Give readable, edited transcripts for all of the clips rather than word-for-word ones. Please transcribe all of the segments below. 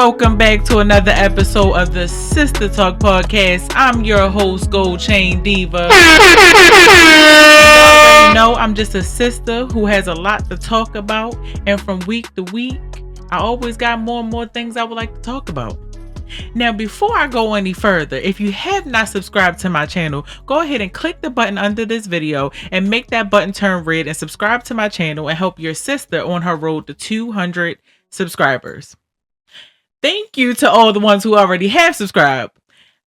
welcome back to another episode of the Sister Talk podcast. I'm your host, Gold Chain Diva. You already know I'm just a sister who has a lot to talk about, and from week to week, I always got more and more things I would like to talk about. Now, before I go any further, if you have not subscribed to my channel, go ahead and click the button under this video and make that button turn red and subscribe to my channel and help your sister on her road to 200 subscribers. Thank you to all the ones who already have subscribed.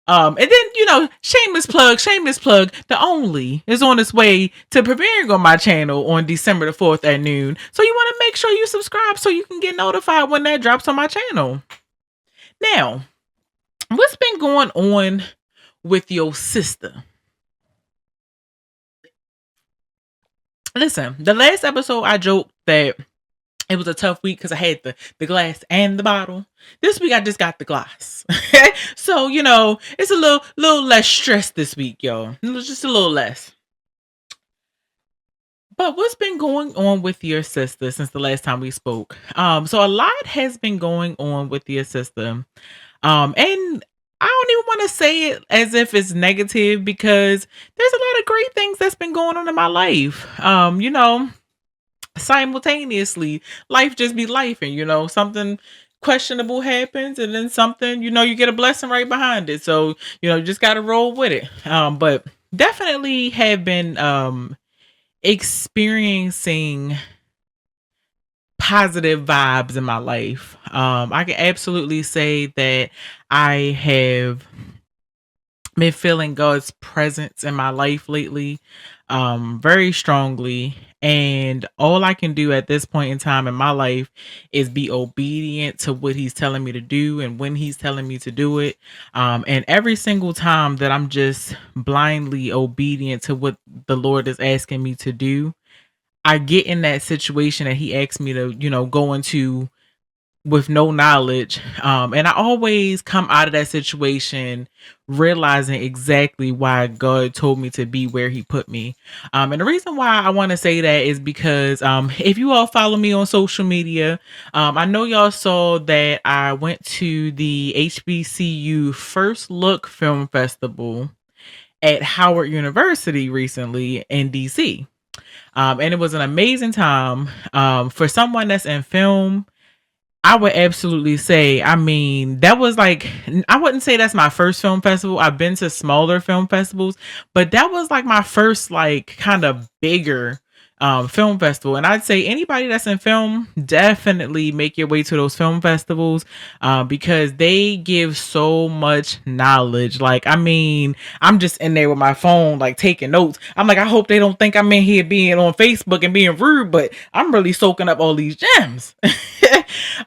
And then, shameless plug, the Only is on its way to premiering on my channel on December the 4th at noon. So you want to make sure you subscribe so you can get notified when that drops on my channel. Now, what's been going on with your sister? Listen, the last episode I joked that it was a tough week because I had the glass and the bottle. This week I just got the glass. So, it's a little less stress this week, y'all. Just a little less. But what's been going on with your sister since the last time we spoke? So a lot has been going on with your sister. And I don't even want to say it as if it's negative because there's a lot of great things that's been going on in my life. Simultaneously, life just be life, and something questionable happens, and then something, you get a blessing right behind it. So, you just got to roll with it. But definitely have been experiencing positive vibes in my life. I can absolutely say that I have been feeling God's presence in my life lately, very strongly. And all I can do at this point in time in my life is be obedient to what he's telling me to do and when he's telling me to do it. And every single time that I'm just blindly obedient to what the Lord is asking me to do, I get in that situation that he asked me to, go into with no knowledge. And I always come out of that situation realizing exactly why God told me to be where he put me. And the reason why I want to say that is because if you all follow me on social media, I know y'all saw that I went to the HBCU First Look Film Festival at Howard University recently in DC. And it was an amazing time. For someone that's in film, I would absolutely say, that was like, I wouldn't say that's my first film festival. I've been to smaller film festivals, but that was like my first, like, kind of bigger film festival. And I'd say anybody that's in film, definitely make your way to those film festivals because they give so much knowledge. Like, I'm just in there with my phone, like taking notes. I'm like, I hope they don't think I'm in here being on Facebook and being rude, but I'm really soaking up all these gems.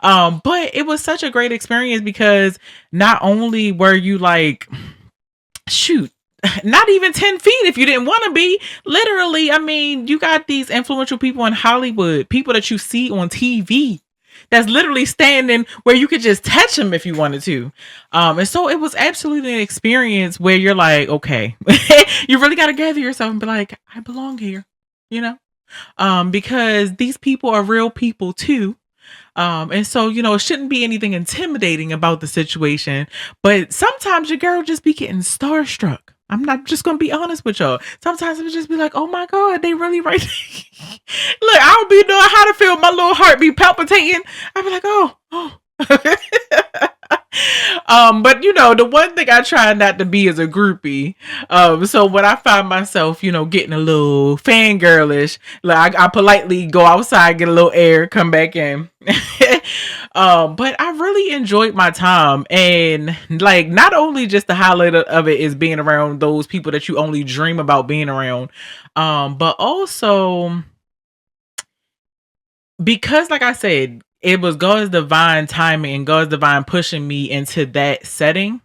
But it was such a great experience because not only were you like, shoot, not even 10 feet if you didn't want to be. Literally, you got these influential people in Hollywood, people that you see on TV that's literally standing where you could just touch them if you wanted to. And so it was absolutely an experience where you're like, okay, you really got to gather yourself and be like, I belong here, because these people are real people too. And so, it shouldn't be anything intimidating about the situation, but sometimes your girl just be getting starstruck. I'm not just going to be honest with y'all. Sometimes it would just be like, oh my God, they really right. Look, I don't be knowing how to feel my little heart be palpitating. I'd be like, oh. But the one thing I try not to be is a groupie. So when I find myself, getting a little fangirlish, like I politely go outside, get a little air, come back in. But I really enjoyed my time, and like not only just the highlight of it is being around those people that you only dream about being around, but also because, like I said, it was God's divine timing and God's divine pushing me into that setting.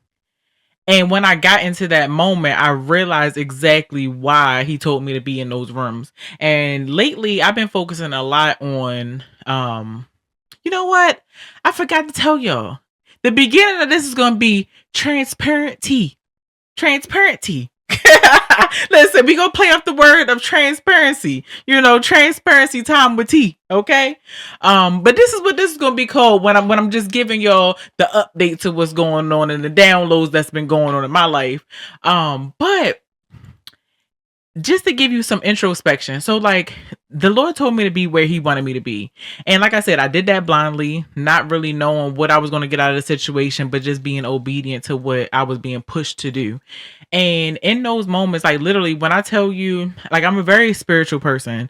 And when I got into that moment, I realized exactly why he told me to be in those rooms. And lately, I've been focusing a lot on, you know what? I forgot to tell y'all. The beginning of this is going to be transparency. Transparency. Listen, we gonna play up the word of transparency. Transparency time with T. Okay. But this is what this is gonna be called when I'm just giving y'all the update to what's going on and the downloads that's been going on in my life. But just to give you some introspection. So like the Lord told me to be where he wanted me to be. And like I said, I did that blindly, not really knowing what I was going to get out of the situation, but just being obedient to what I was being pushed to do. And in those moments, like literally when I tell you, like I'm a very spiritual person.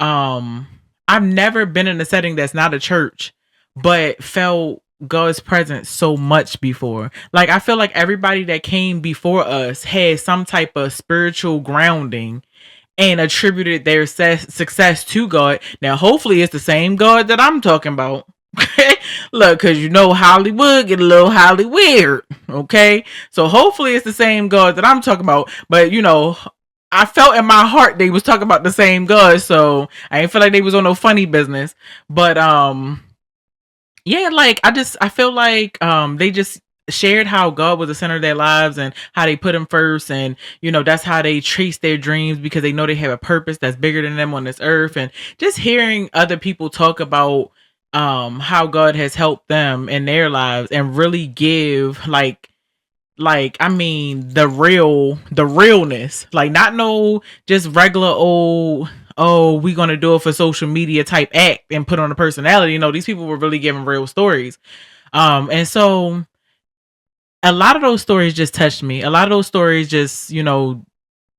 Um I've never been in a setting that's not a church, but felt God's presence so much before. Like I feel like everybody that came before us had some type of spiritual grounding and attributed their success to God. Now, hopefully, it's the same God that I'm talking about. Look, because Hollywood get a little Holly weird. Okay, so hopefully it's the same God that I'm talking about. But I felt in my heart they was talking about the same God, so I ain't feel like they was on no funny business. But yeah, like I feel like they just shared how God was the center of their lives and how they put him first, and that's how they chase their dreams because they know they have a purpose that's bigger than them on this earth. And just hearing other people talk about how God has helped them in their lives and really give like I mean the realness, like not no just regular old, oh, we gonna do it for social media type act and put on a personality. These people were really giving real stories. And so a lot of those stories just touched me. A lot of those stories just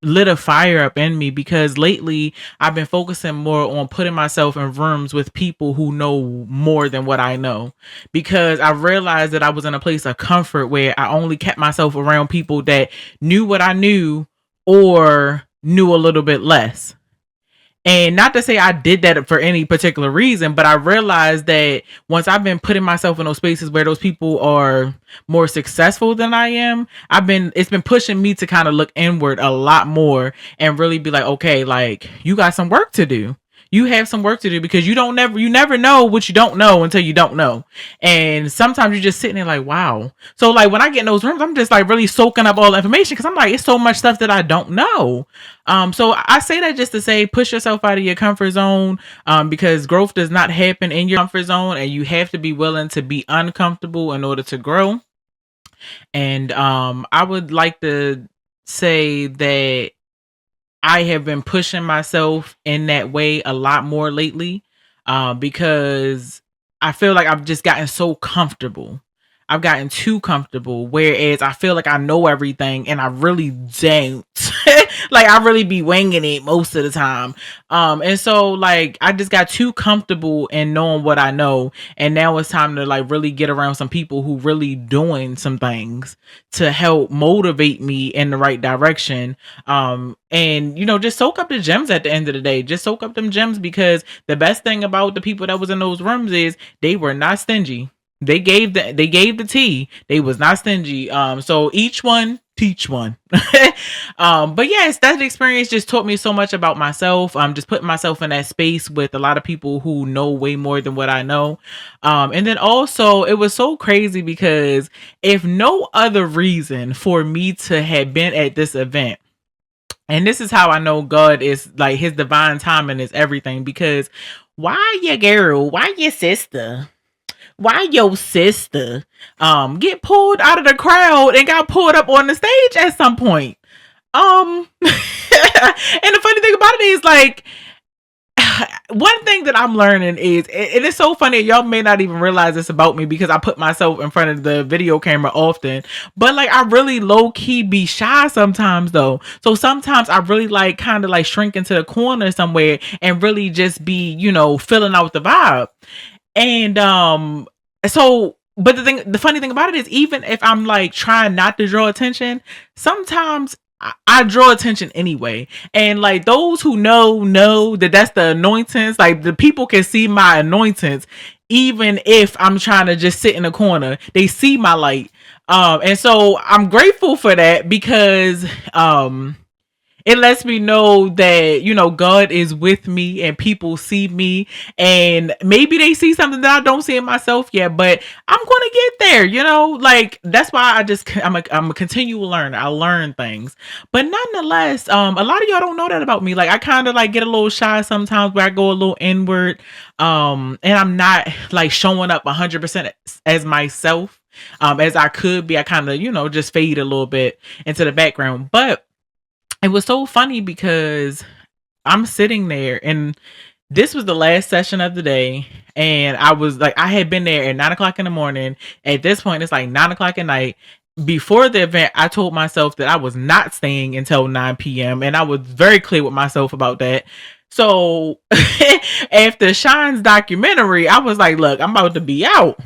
lit a fire up in me, because lately I've been focusing more on putting myself in rooms with people who know more than what I know, because I realized that I was in a place of comfort where I only kept myself around people that knew what I knew or knew a little bit less. And not to say I did that for any particular reason, but I realized that once I've been putting myself in those spaces where those people are more successful than I am, it's been pushing me to kind of look inward a lot more and really be like, okay, like you got some work to do. You have some work to do, because you never know what you don't know until you don't know. And sometimes you're just sitting there like, wow. So like when I get in those rooms, I'm just like really soaking up all the information, because I'm like, it's so much stuff that I don't know. So I say that just to say, push yourself out of your comfort zone, because growth does not happen in your comfort zone, and you have to be willing to be uncomfortable in order to grow. And I would like to say that I have been pushing myself in that way a lot more lately, because I feel like I've just gotten so comfortable. I've gotten too comfortable, whereas I feel like I know everything and I really don't. Like I really be winging it most of the time. And so like I just got too comfortable in knowing what I know, and now it's time to like really get around some people who really doing some things to help motivate me in the right direction. And just soak up the gems at the end of the day. Just soak up them gems, because the best thing about the people that was in those rooms is they were not stingy. They gave the tea. They was not stingy. So each one teach one. But yes, that experience just taught me so much about myself. Just putting myself in that space with a lot of people who know way more than what I know. And then also it was so crazy, because if no other reason for me to have been at this event, and this is how I know God is like his divine timing is everything, because why your girl, why your sister? Why your sister get pulled out of the crowd and got pulled up on the stage at some point? And the funny thing about it is, like, one thing that I'm learning is, it is so funny, y'all may not even realize this about me, because I put myself in front of the video camera often, but like I really low-key be shy sometimes though. So sometimes I really like kind of like shrink into the corner somewhere and really just be filling out the vibe. And so but the funny thing about it is, even if I'm like trying not to draw attention, sometimes I draw attention anyway. And like those who know that that's the anointings. Like the people can see my anointings, even if I'm trying to just sit in a corner. They see my light. And so I'm grateful for that, because it lets me know that, God is with me and people see me, and maybe they see something that I don't see in myself yet, but I'm going to get there, like that's why I'm a continual learner. I learn things. But nonetheless, a lot of y'all don't know that about me. Like I kind of like get a little shy sometimes where I go a little inward, and I'm not like showing up 100% as myself, as I could be. I kind of, just fade a little bit into the background. But it was so funny because I'm sitting there, and this was the last session of the day, and I was like, I had been there at 9 o'clock in the morning. At this point, it's like 9 o'clock at night. Before the event, I told myself that I was not staying until 9 p.m., and I was very clear with myself about that. So after Sean's documentary, I was like, look, I'm about to be out.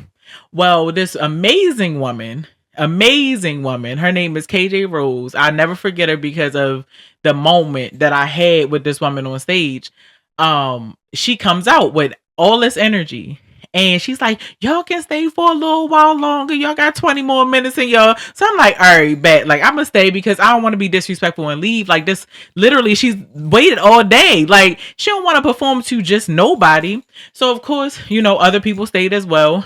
Well, this amazing woman, her name is KJ Rose. I never forget her because of the moment that I had with this woman on stage. She comes out with all this energy, and she's like, y'all can stay for a little while longer. Y'all got 20 more minutes in y'all. So I'm like, all right, bet. Like, I'm gonna stay because I don't want to be disrespectful and leave. Like, this literally, she's waited all day. Like, she don't want to perform to just nobody. So of course, other people stayed as well.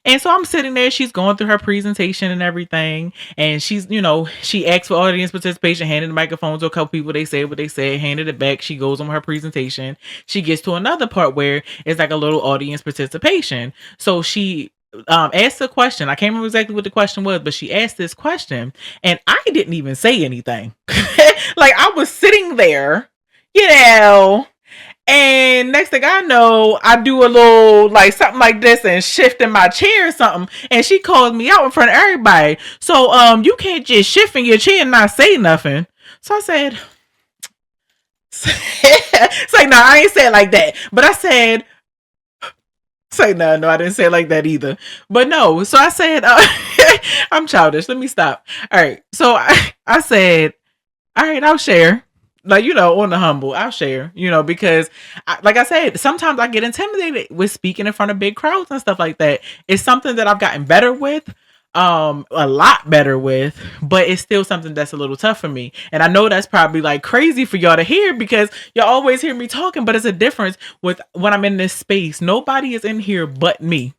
And so I'm sitting there, she's going through her presentation and everything. And she asked for audience participation, handed the microphone to a couple people. They said what they said, handed it back. She goes on her presentation. She gets to another part where it's like a little audience participation. So she asked a question. I can't remember exactly what the question was, but she asked this question, and I didn't even say anything. Like, I was sitting there, you know. And next thing I know, I do a little like something like this and shift in my chair or something. And she calls me out in front of everybody. So you can't just shift in your chair and not say nothing. So I said, it's like, no, I ain't say it like that. But I said, say no, I didn't say it like that either. But no, so I said, I'm childish. Let me stop. All right. So I said, all right, I'll share. Like, on the humble, I'll share, because like I said, sometimes I get intimidated with speaking in front of big crowds and stuff like that. It's something that I've gotten better with, a lot better with, but it's still something that's a little tough for me. And I know that's probably like crazy for y'all to hear because y'all always hear me talking, but it's a difference with when I'm in this space. Nobody is in here but me.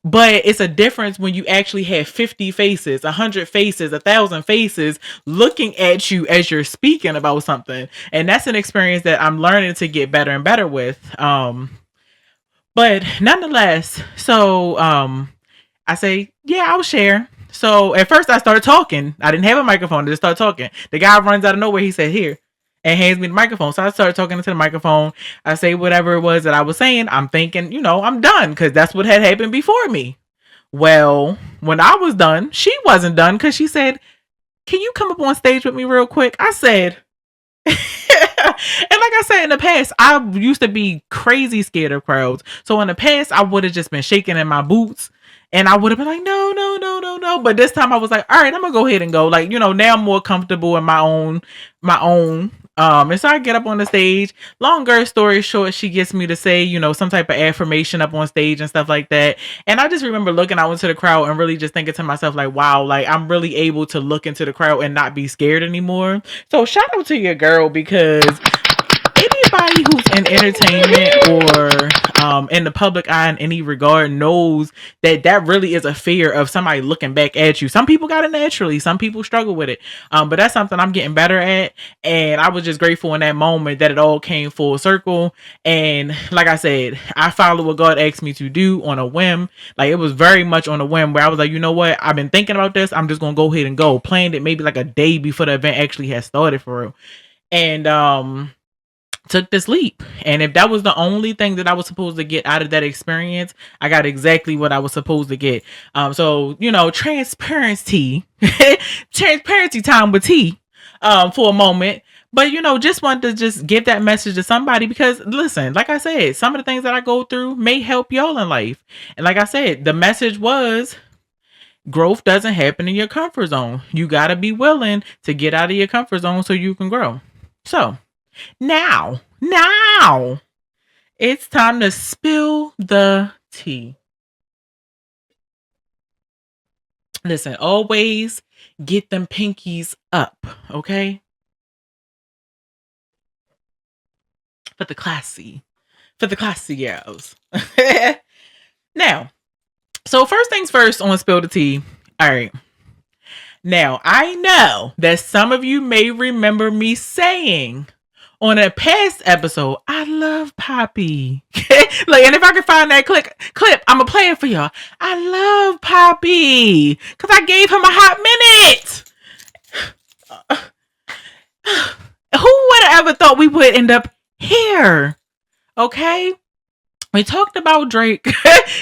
But it's a difference when you actually have 50 faces, 100 faces, 1,000 faces looking at you as you're speaking about something. And that's an experience that I'm learning to get better and better with. But nonetheless, so I say, yeah, I'll share. So at first I started talking. I didn't have a microphone. I just started talking. The guy runs out of nowhere. He said, here, and hands me the microphone. So I started talking into the microphone. I say whatever it was that I was saying. I'm thinking, I'm done because that's what had happened before me. Well, when I was done, she wasn't done because she said, can you come up on stage with me real quick? I said, and like I said in the past, I used to be crazy scared of crowds. So in the past, I would have just been shaking in my boots. And I would have been like, no, no, no, no, no. But this time I was like, all right, I'm gonna go ahead and go. Like, now I'm more comfortable in my own. And so I get up on the stage. Longer story short, she gets me to say, some type of affirmation up on stage and stuff like that. And I just remember looking out into the crowd and really just thinking to myself, like, wow, like I'm really able to look into the crowd and not be scared anymore. So shout out to your girl, because anybody who's in entertainment or in the public eye in any regard knows that really is a fear of somebody looking back at you. Some people got it naturally, some people struggle with it, but that's something I'm getting better at. And I was just grateful in that moment that it all came full circle. And like I said, I followed what God asked me to do on a whim. Like, it was very much on a whim where I was like, you know what, I've been thinking about this, I'm just gonna go ahead and go. Planned it maybe like a day before the event actually had started, for real. And took this leap. And if that was the only thing that I was supposed to get out of that experience, I got exactly what I was supposed to get. So transparency transparency time with T for a moment. But just wanted to just give that message to somebody, because listen, like I said, some of the things that I go through may help y'all in life. And like I said, the message was, growth doesn't happen in your comfort zone. You got to be willing to get out of your comfort zone so you can grow. So now, it's time to spill the tea. Listen, always get them pinkies up, okay? For the classy, for the classy girls. Now, so first things first on Spill the Tea. All right. Now, I know that some of you may remember me saying on a past episode, I love Poppy. Like, and if I can find that clip, I'm gonna play it for y'all. I love Poppy because I gave him a hot minute. Who would have ever thought we would end up here? Okay. We talked about Drake.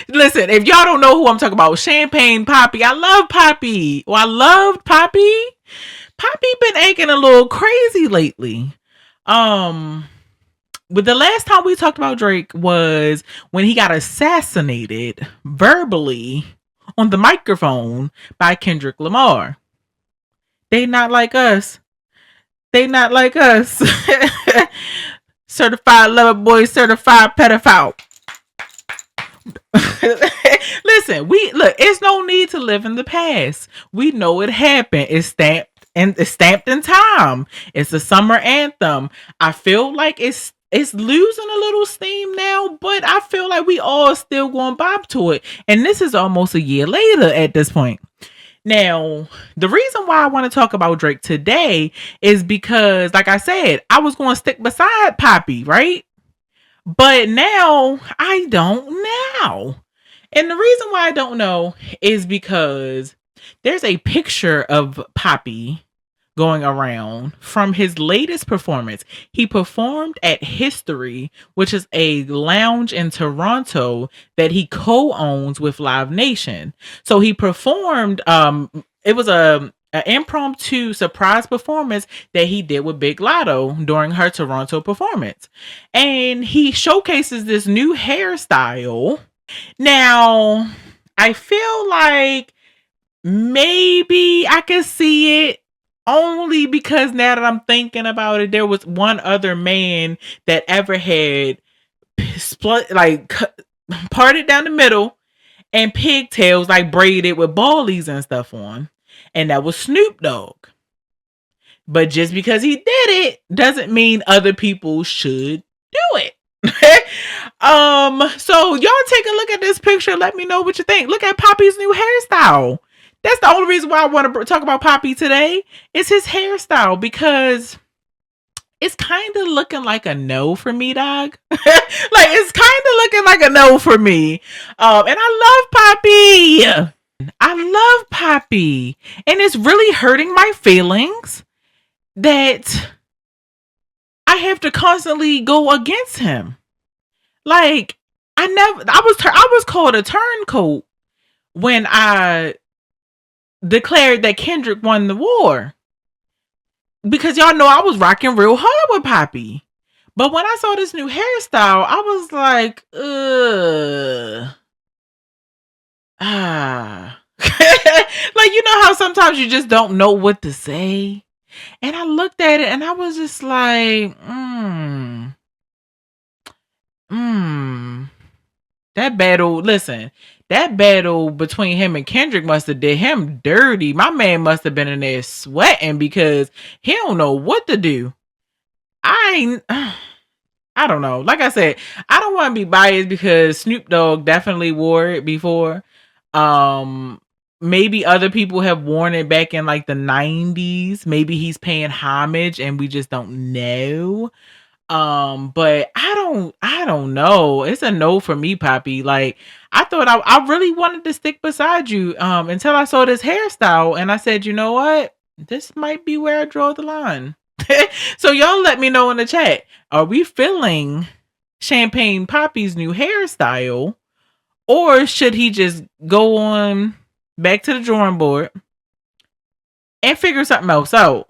Listen, if y'all don't know who I'm talking about, Champagne Poppy. I love Poppy. Well, I loved Poppy. Poppy been acting a little crazy lately. But the last time we talked about Drake was when he got assassinated verbally on the microphone by Kendrick Lamar. They not like us. They not like us. Certified lover boy, certified pedophile. Listen, it's no need to live in the past. We know it happened. It's stamped in time. It's a summer anthem. I feel like it's losing a little steam now, but I feel like we all still going bob to it. And this is almost a year later at this point. Now, the reason why I want to talk about Drake today is because, like I said, I was going to stick beside Poppy, right? But now I don't know. And the reason why I don't know is because there's a picture of Poppy going around from his latest performance. He performed at History, which is a lounge in Toronto that he co-owns with Live Nation. So he performed it was an impromptu surprise performance that he did with Big Lotto during her Toronto performance. And he showcases this new hairstyle. Now, I feel like maybe I can see it only because now that I'm thinking about it, there was one other man that ever had parted down the middle and pigtails like braided with ballies and stuff on. And that was Snoop Dogg. But just because he did it doesn't mean other people should do it. So y'all take a look at this picture. Let me know what you think. Look at Poppy's new hairstyle. That's the only reason why I want to talk about Poppy today. It's his hairstyle because it's kind of looking like a no for me, dog. Like, it's kind of looking like a no for me. And I love Poppy. I love Poppy. And it's really hurting my feelings that I have to constantly go against him. Like, I was called a turncoat when I declared that Kendrick won the war. Because y'all know I was rocking real hard with Poppy. But when I saw this new hairstyle, I was like, like, you know how sometimes you just don't know what to say? And I looked at it and I was just like, that battle between him and Kendrick must have did him dirty. My man must have been in there sweating because he don't know what to do. I don't know. Like I said, I don't want to be biased because Snoop Dogg definitely wore it before. Maybe other people have worn it back in like the 90s. Maybe he's paying homage and we just don't know. But I don't know. It's a no for me, Poppy. Like, I thought I really wanted to stick beside you until I saw this hairstyle and I said, you know what? This might be where I draw the line. So y'all let me know in the chat. Are we feeling Champagne Poppy's new hairstyle? Or should he just go on back to the drawing board and figure something else out?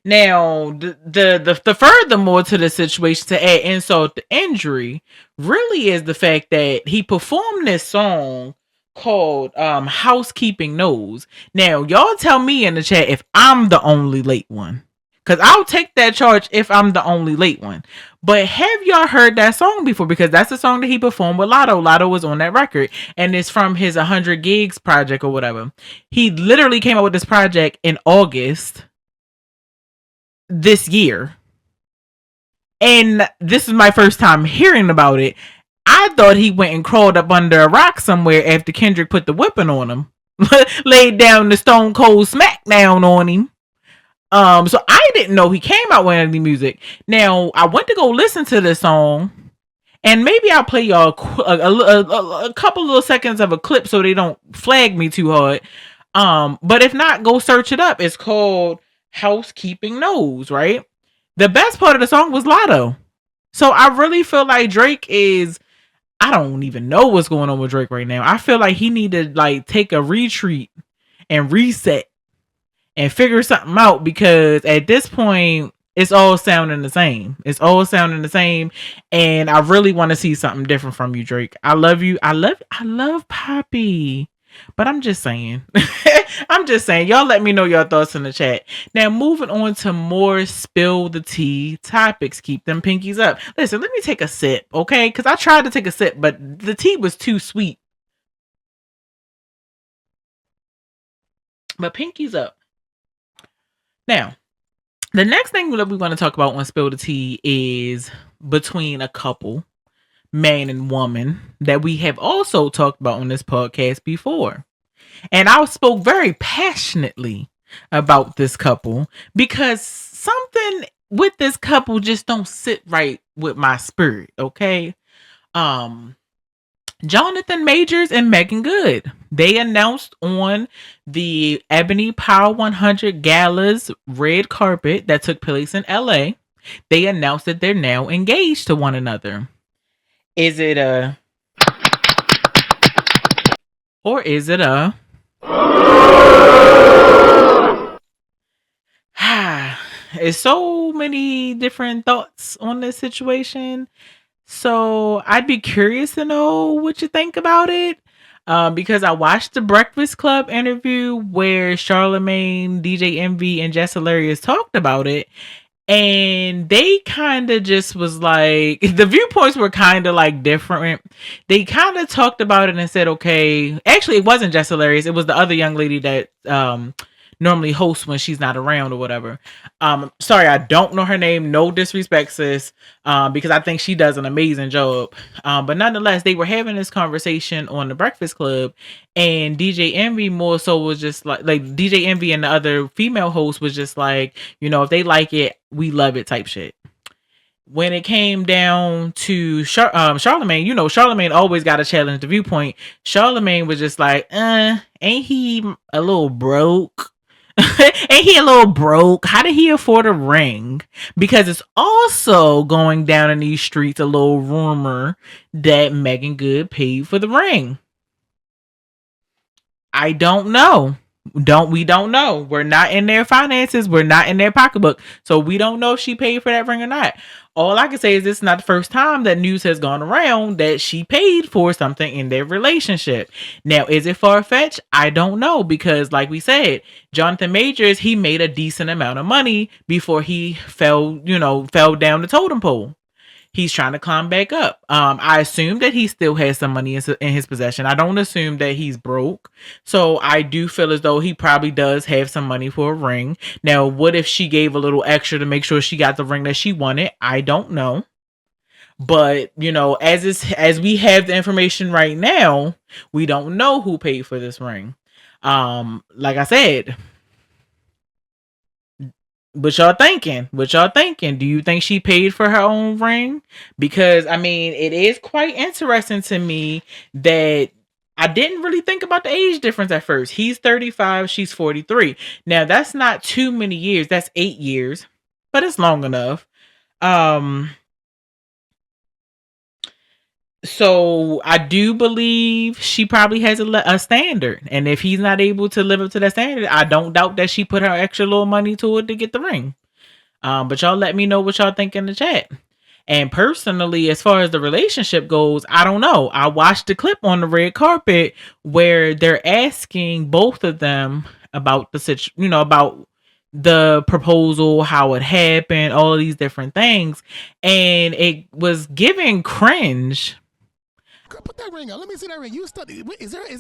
Now, the furthermore to the situation to add insult to injury really is the fact that he performed this song called Housekeeping Knows. Now, y'all tell me in the chat if I'm the only late one. Cause I'll take that charge if I'm the only late one. But have y'all heard that song before? Because that's the song that he performed with Lotto. Lotto was on that record. And it's from his 100 Gigs project or whatever. He literally came out with this project in August this year. And this is my first time hearing about it. I thought he went and crawled up under a rock somewhere after Kendrick put the whipping on him. Laid down the stone cold smackdown on him. So I didn't know he came out with any music. Now I went to go listen to this song, and maybe I'll play y'all a couple little seconds of a clip so they don't flag me too hard. But if not, go search it up. It's called Housekeeping Knows, right? The best part of the song was Lotto. So I really feel like Drake is, I don't even know what's going on with Drake right now. I feel like he need to like take a retreat and reset and figure something out, because at this point it's all sounding the same. It's all sounding the same, and I really want to see something different from you, Drake. I love you. I love Poppy. But I'm just saying. I'm just saying. Y'all let me know your thoughts in the chat. Now, moving on to more spill the tea topics. Keep them pinkies up. Listen, let me take a sip, okay? Because I tried to take a sip, but the tea was too sweet. But pinkies up. Now, the next thing that we want to talk about on Spill the Tea is between a couple, man and woman, that we have also talked about on this podcast before. And I spoke very passionately about this couple because something with this couple just don't sit right with my spirit, okay? Jonathan Majors and Megan Good. They announced on the Ebony Power 100 Gala's red carpet that took place in LA. They announced that they're now engaged to one another. Is it a, or is it a? There's so many different thoughts on this situation. So I'd be curious to know what you think about it. Because I watched the Breakfast Club interview where Charlemagne, DJ Envy, and Jess Hilarious talked about it. And they kind of just was like, the viewpoints were kind of like different. They kind of talked about it and said, okay, actually, it wasn't Jess Hilarious. It was the other young lady that normally hosts when she's not around or whatever. Sorry, I don't know her name. No disrespect, sis, because I think she does an amazing job. But nonetheless, they were having this conversation on the Breakfast Club, and DJ Envy more so was just like DJ Envy and the other female host was just like, you know, if they like it, we love it type shit. When it came down to Charlemagne, you know, Charlemagne always got to challenge the viewpoint. Charlemagne was just like, ain't he a little broke? Ain't he a little broke? How did he afford a ring? Because it's also going down in these streets a little rumor that Megan Good paid for the ring. I don't know. We don't know. We're not in their finances. We're not in their pocketbook. So we don't know if she paid for that ring or not. All I can say is this is not the first time that news has gone around that she paid for something in their relationship. Now, is it far-fetched? I don't know, because like we said, Jonathan Majors, he made a decent amount of money before he fell down the totem pole. He's trying to climb back up. I assume that he still has some money in his possession. I don't assume that he's broke. So I do feel as though he probably does have some money for a ring. Now, what if she gave a little extra to make sure she got the ring that she wanted? I don't know. But, you know, as we have the information right now, we don't know who paid for this ring. Like I said, what y'all thinking? Do you think she paid for her own ring? Because I mean, it is quite interesting to me that I didn't really think about the age difference at first. He's 35, she's 43. Now that's not too many years. That's 8 years, but it's long enough. So I do believe she probably has a standard, and if he's not able to live up to that standard, I don't doubt that she put her extra little money to it to get the ring. But y'all let me know what y'all think in the chat. And personally, as far as the relationship goes, I don't know. I watched the clip on the red carpet where they're asking both of them about the situation, about the proposal, how it happened, all of these different things, and it was giving cringe. Girl, put that ring on. Let me see that ring. You study. Wait, is that a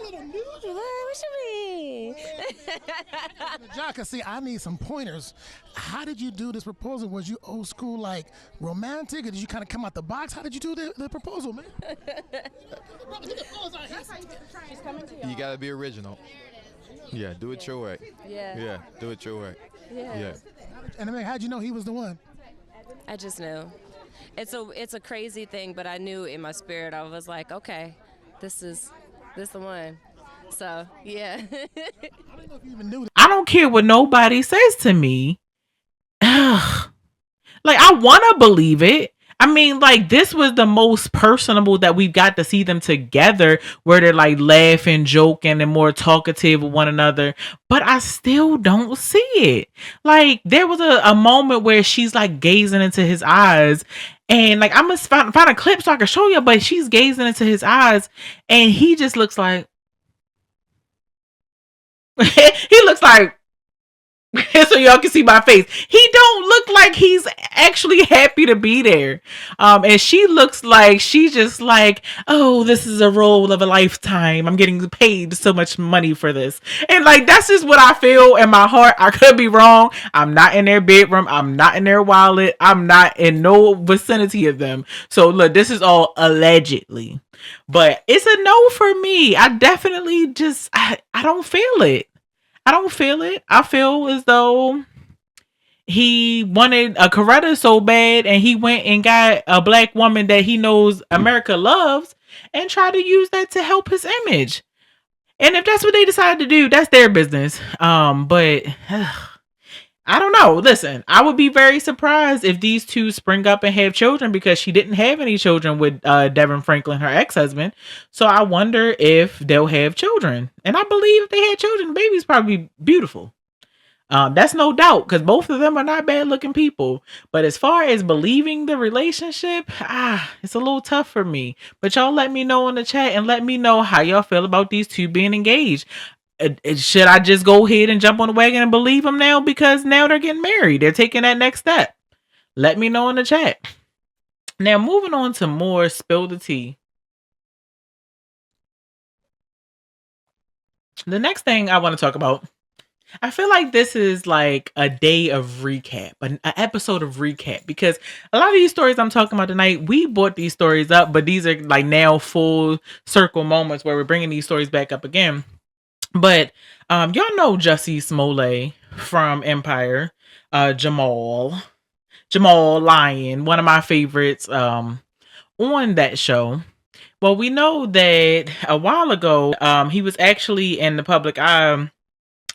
little news? What you mean? Jaka, see, I need some pointers. How did you do this proposal? Was you old school, like romantic, or did you kind of come out the box? How did you do the proposal, man? You gotta be original. Yeah, do it your way. Yeah. Do it your way. Yeah. And I mean, how'd you know he was the one? I just knew. It's a crazy thing, but I knew in my spirit. I was like, okay, this the one. So yeah. I don't know if you even knew that. I don't care what nobody says to me. Ugh. Like, I want to believe it. I mean, like, this was the most personable that we've got to see them together, where they're like laughing, joking, and more talkative with one another. But I still don't see it. Like, there was a moment where she's like gazing into his eyes, and like, I'm gonna find a clip so I can show you, but she's gazing into his eyes, and he just looks like, he looks like, so y'all can see my face. He don't look like he's actually happy to be there. And she looks like she's just like, oh, this is a role of a lifetime. I'm getting paid so much money for this. And like, that's just what I feel in my heart. I could be wrong. I'm not in their bedroom. I'm not in their wallet. I'm not in no vicinity of them. So look, this is all allegedly. But it's a no for me. I definitely just I don't feel it. I don't feel it. I feel as though he wanted a Coretta so bad, and he went and got a black woman that he knows America loves and tried to use that to help his image. And if that's what they decide to do, that's their business. But I don't know. Listen, I would be very surprised if these two spring up and have children, because she didn't have any children with Devin Franklin, her ex-husband. So I wonder if they'll have children. And I believe if they had children, the baby's probably beautiful. That's no doubt, because both of them are not bad looking people. But as far as believing the relationship, it's a little tough for me. But y'all let me know in the chat, and let me know how y'all feel about these two being engaged. Should I just go ahead and jump on the wagon and believe them now, because now they're getting married? They're taking that next step. Let me know in the chat. Now, moving on to more spill the tea. The next thing I want to talk about, I feel like this is like a day of recap, an episode of recap, because a lot of these stories I'm talking about tonight, we brought these stories up, but these are like now full circle moments where we're bringing these stories back up again. But y'all know Jussie Smollett from Empire, Jamal Lyon, one of my favorites on that show. Well, we know that a while ago, he was actually in the public eye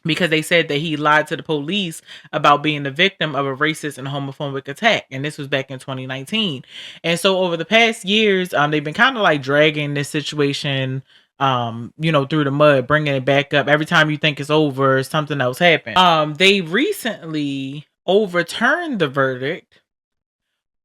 because they said that he lied to the police about being the victim of a racist and homophobic attack. And this was back in 2019. And so over the past years, they've been kind of like dragging this situation through the mud, bringing it back up. Every time you think it's over, something else happened. They recently overturned the verdict.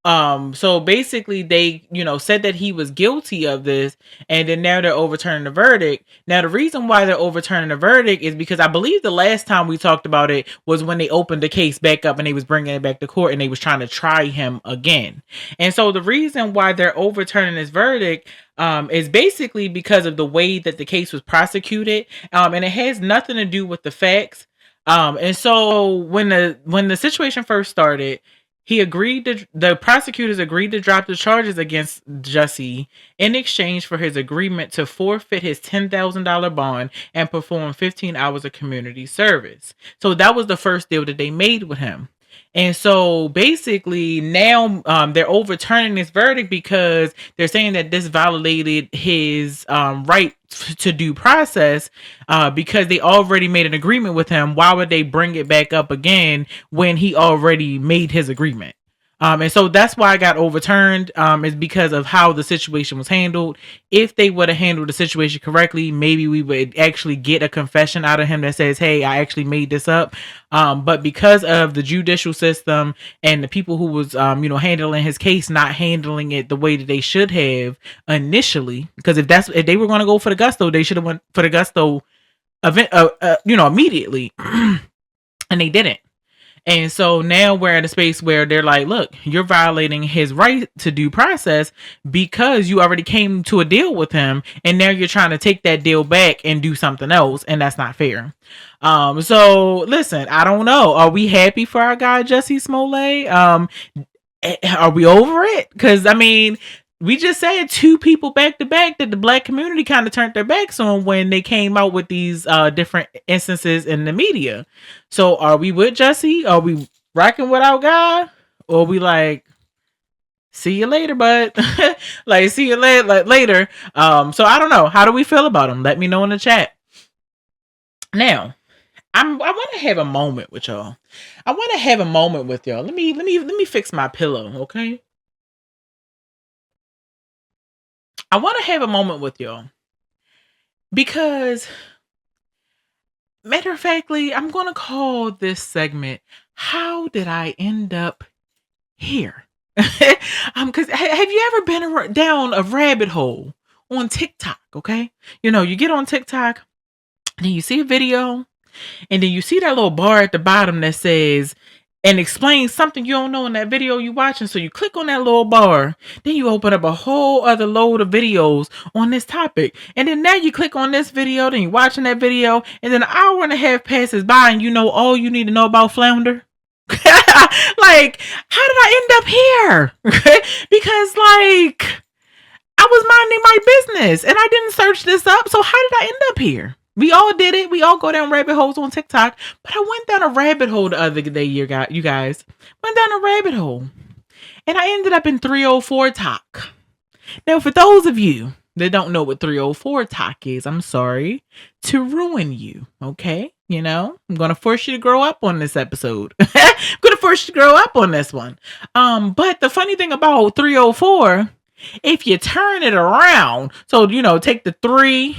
So basically they, said that he was guilty of this, and then now they're overturning the verdict. Now, the reason why they're overturning the verdict is because I believe the last time we talked about it was when they opened the case back up and they was bringing it back to court and they was trying to try him again. And so the reason why they're overturning this verdict is basically because of the way that the case was prosecuted. And it has nothing to do with the facts. And so when the situation first started, the prosecutors agreed to drop the charges against Jussie in exchange for his agreement to forfeit his $10,000 bond and perform 15 hours of community service. So that was the first deal that they made with him. And so basically now they're overturning this verdict because they're saying that this violated his right to due process because they already made an agreement with him. Why would they bring it back up again when he already made his agreement? And so that's why I got overturned, is because of how the situation was handled. If they would have handled the situation correctly, maybe we would actually get a confession out of him that says, hey, I actually made this up. But because of the judicial system and the people who was, handling his case, not handling it the way that they should have initially, because if they were going to go for the gusto, they should have went for the gusto event, immediately. and they didn't. And so now we're in a space where they're like, look, you're violating his right to due process because you already came to a deal with him. And now you're trying to take that deal back and do something else. And that's not fair. So listen, I don't know. Are we happy for our guy, Jussie Smollett? Are we over it? Because, I mean, we just said two people back to back that the black community kind of turned their backs on when they came out with these different instances in the media. So are we with Jussie? Are we rocking with our guy? Or are we like, see you later, bud? Like, see you later. So I don't know. How do we feel about him? Let me know in the chat. Now, I want to have a moment with y'all. I want to have a moment with y'all. Let me fix my pillow, okay? I want to have a moment with y'all because, matter of factly, I'm going to call this segment "How Did I End Up Here?" Because have you ever been down a rabbit hole on TikTok? Okay, you know, you get on TikTok and you see a video, and then you see that little bar at the bottom that says and explains something you don't know in that video you watching. So you click on that little bar, then you open up a whole other load of videos on this topic. And then now you click on this video, then you're watching that video, and then an hour and a half passes by and you know all you need to know about Flounder. Like, how did I end up here? Because, like, I was minding my business and I didn't search this up. So how did I end up here? We all did it. We all go down rabbit holes on TikTok. But I went down a rabbit hole the other day, you guys. Went down a rabbit hole. And I ended up in 304 Talk. Now, for those of you that don't know what 304 Talk is, I'm sorry to ruin you, okay? You know, I'm going to force you to grow up on this episode. I'm going to force you to grow up on this one. But the funny thing about 304, if you turn it around, so, you know, take the 3,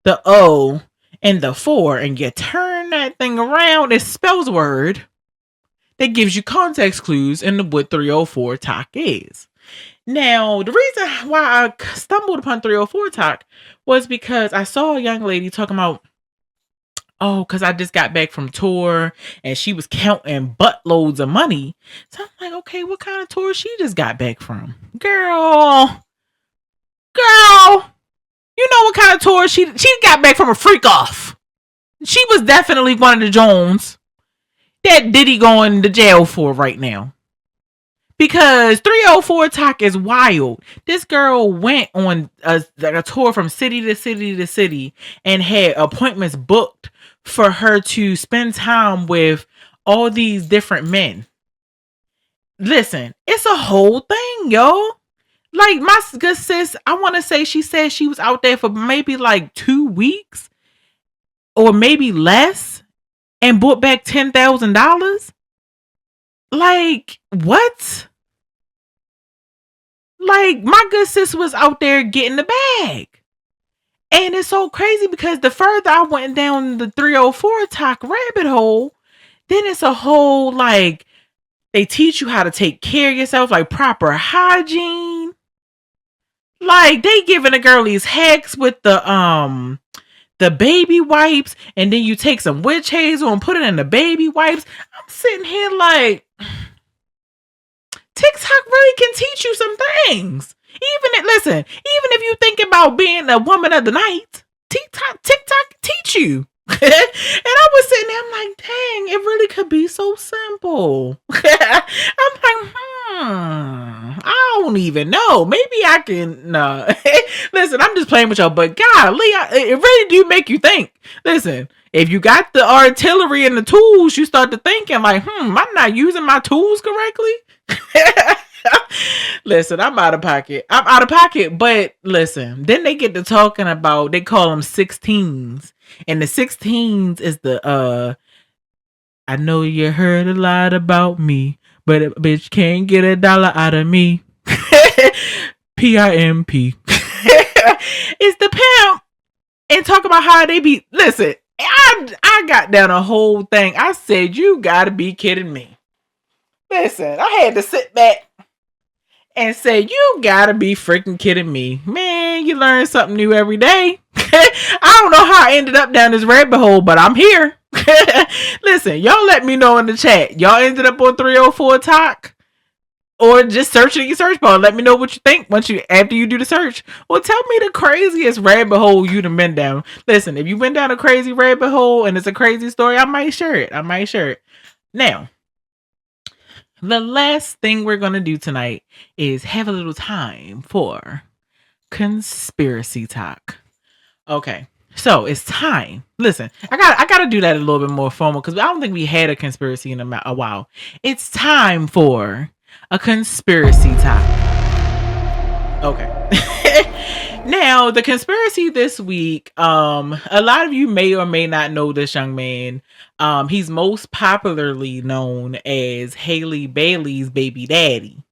the O, and the 4, and you turn that thing around, it spells word that gives you context clues into what 304 Talk is. Now, the reason why I stumbled upon 304 Talk was because I saw a young lady talking about, oh, because I just got back from tour and she was counting buttloads of money. So I'm like, okay, what kind of tour she just got back from? Girl, you know what kind of tour she got back from? A freak off. She was definitely one of the Jones that Diddy going to jail for right now. Because 304 Talk is wild. This girl went on a tour from city to city to city and had appointments booked for her to spend time with all these different men. Listen, it's a whole thing, yo. Like, my good sis, I want to say she said she was out there for maybe like 2 weeks or maybe less and brought back $10,000. Like, what? Like, my good sis was out there getting the bag. And it's so crazy because the further I went down the 304 Talk rabbit hole, then it's a whole, like, they teach you how to take care of yourself, like proper hygiene. Like, they giving a girl these hacks with the baby wipes, and then you take some witch hazel and put it in the baby wipes. I'm sitting here like, TikTok really can teach you some things. Even if you think about being a woman of the night, TikTok teach you. And I was sitting there, I'm like, dang, it really could be so simple. I'm like, I don't even know. Maybe I can. No. Listen, I'm just playing with y'all, but golly, it really do make you think. Listen, if you got the artillery and the tools, you start to thinking like, I'm not using my tools correctly. Listen, I'm out of pocket. But listen, then they get to talking about, they call them 16s. And the 16s is the, I know you heard a lot about me, but a bitch can't get $1 out of me. PIMP. It's the pimp. And talk about how they be, listen, I got down a whole thing. I said, you gotta be kidding me. Listen, I had to sit back and say, you gotta be freaking kidding me. Man, you learn something new every day. I don't know how I ended up down this rabbit hole, but I'm here. Listen, y'all let me know in the chat. Y'all ended up on 304 Talk? Or just search it in your search bar. Let me know what you think after you do the search. Or tell me the craziest rabbit hole you done been down. Listen, if you went down a crazy rabbit hole and it's a crazy story, I might share it. Now, the last thing we're gonna do tonight is have a little time for conspiracy talk. Okay. So it's time. Listen, I gotta do that a little bit more formal because I don't think we had a conspiracy in a while. It's time for a conspiracy talk. Okay. Now, the conspiracy this week, a lot of you may or may not know this young man. He's most popularly known as Haley Bailey's baby daddy,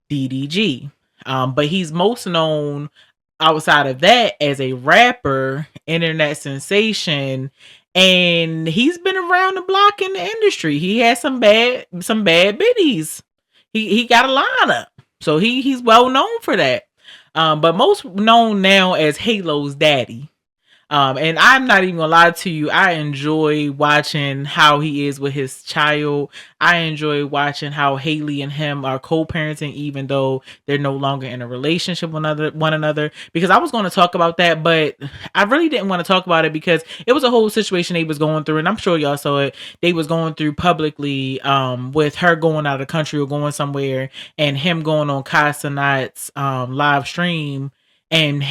DDG. But he's most known outside of that as a rapper, internet sensation, and he's been around the block in the industry. He has some bad biddies. He got a lineup. So he's well known for that. But most known now as Halo's daddy. And I'm not even gonna lie to you, I enjoy watching how he is with his child. I enjoy watching how Haley and him are co-parenting, even though they're no longer in a relationship with one another. Because I was going to talk about that, but I really didn't want to talk about it because it was a whole situation they was going through, and I'm sure y'all saw it. They was going through publicly, with her going out of the country or going somewhere, and him going on Kai Cenat's live stream and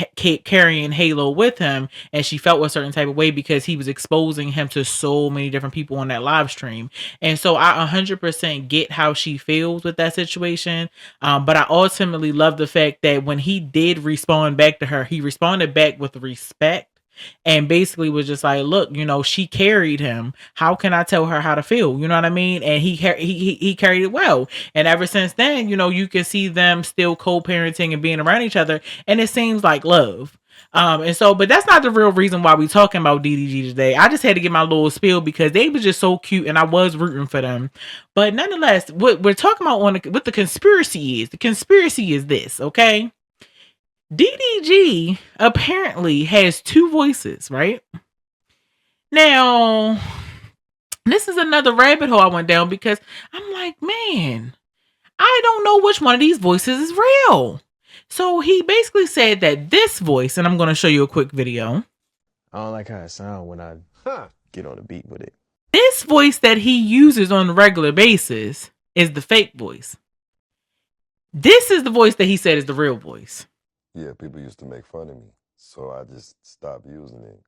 carrying Halo with him, and she felt a certain type of way because he was exposing him to so many different people on that live stream. And so I 100% get how she feels with that situation, but I ultimately love the fact that when he did respond back to her, he responded back with respect and basically was just like, look, she carried him. How can I tell her how to feel? You know what I mean? And he carried it well. And ever since then, you can see them still co-parenting and being around each other. And it seems like love. But that's not the real reason why we talking about DDG today. I just had to get my little spiel because they were just so cute and I was rooting for them. But nonetheless, what we're talking about what the conspiracy is this, okay? DDG apparently has two voices, right? Now, this is another rabbit hole I went down because I'm like, man, I don't know which one of these voices is real. So he basically said that this voice, and I'm going to show you a quick video. I don't like how it sounds when I get on the beat with it. This voice that he uses on a regular basis is the fake voice. This is the voice that he said is the real voice. Yeah, people used to make fun of me, so I just stopped using it.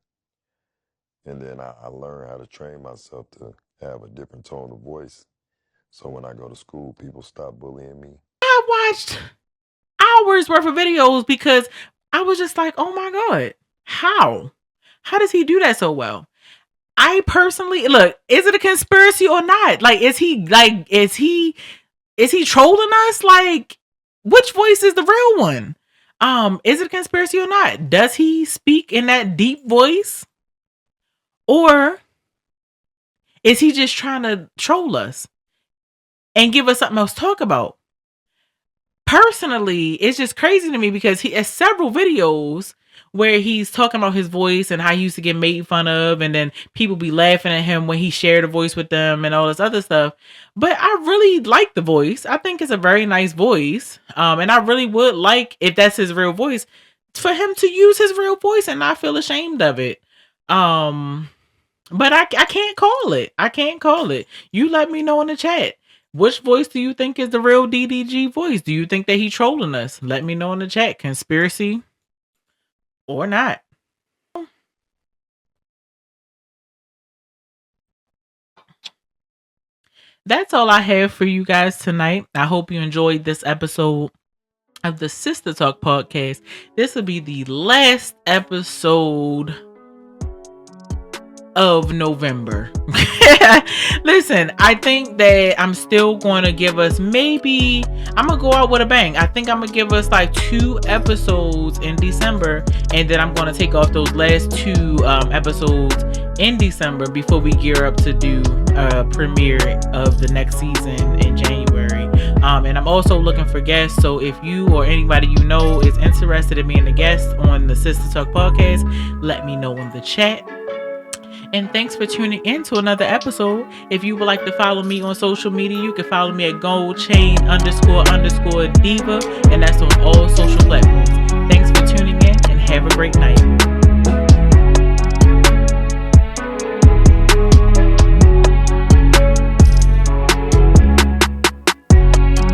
And then I learned how to train myself to have a different tone of voice. So when I go to school, people stop bullying me. I watched hours worth of videos because I was just like, oh my God, how does he do that so well? I personally, look, is it a conspiracy or not? Is he trolling us? Which voice is the real one? Is it a conspiracy or not? Does he speak in that deep voice? Or is he just trying to troll us and give us something else to talk about? Personally, it's just crazy to me because he has several videos where he's talking about his voice and how he used to get made fun of, and then people be laughing at him when he shared a voice with them and all this other stuff. But I really like the voice. I think it's a very nice voice. And I really would like, if that's his real voice, for him to use his real voice and not feel ashamed of it. But I can't call it. I can't call it. You let me know in the chat. Which voice do you think is the real DDG voice? Do you think that he's trolling us? Let me know in the chat. Conspiracy or not. That's all I have for you guys tonight. I hope you enjoyed this episode of the Sistah Talk podcast. This will be the last episode of November. Listen, I think that I'm still going to give us I'm going to go out with a bang. I think I'm going to give us 2 episodes in December, and then I'm going to take off those last 2 episodes in December before we gear up to do a premiere of the next season in January. And I'm also looking for guests, so if you or anybody you know is interested in being a guest on the Sistah Talk podcast, let me know in the chat. And thanks for tuning in to another episode. If you would like to follow me on social media, you can follow me at goldchain__diva, and that's on all social platforms.